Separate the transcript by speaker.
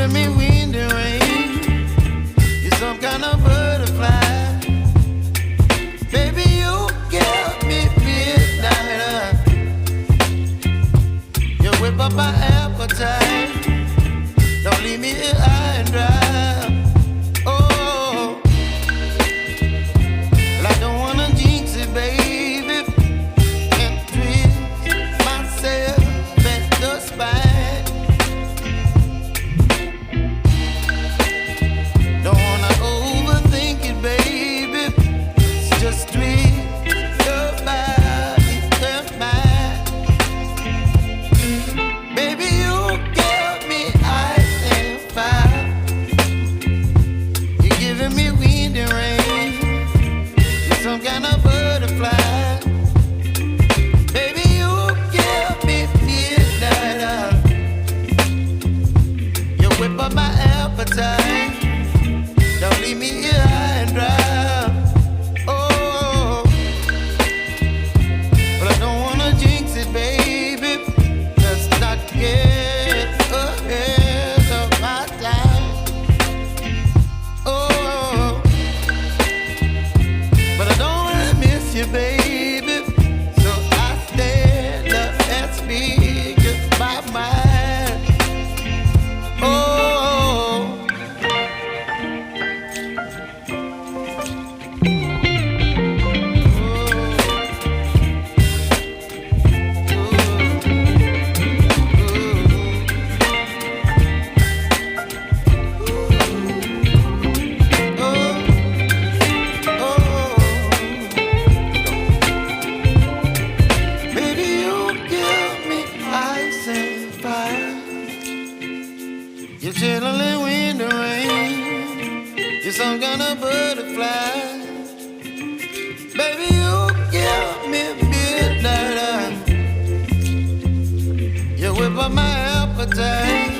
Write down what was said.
Speaker 1: giving me wind and rain. You're some kind of butterfly. Baby, you give me midnight. You whip up my appetite. Don't leave me here high and dry. Oh, well, I don't wanna jinx it, baby, and twist myself at the spine. Don't wanna overthink it, baby. It's just twist your body and mine. Baby, you give me ice and fire. You're giving me wind and rain. You're some kind of butterfly. Baby, you give me midnight. You whip up my appetite. Don't leave me here high and dry. Oh, but I don't wanna jinx it, baby. Let's not get ahead of my time. Oh, but I don't wanna miss you, baby. So I stand up and speak my mind. Oh. Baby, you give me ice and fire. You're chilling wind and rain. You're some kind of butterfly. Baby, you give me midnight. You whip up my appetite.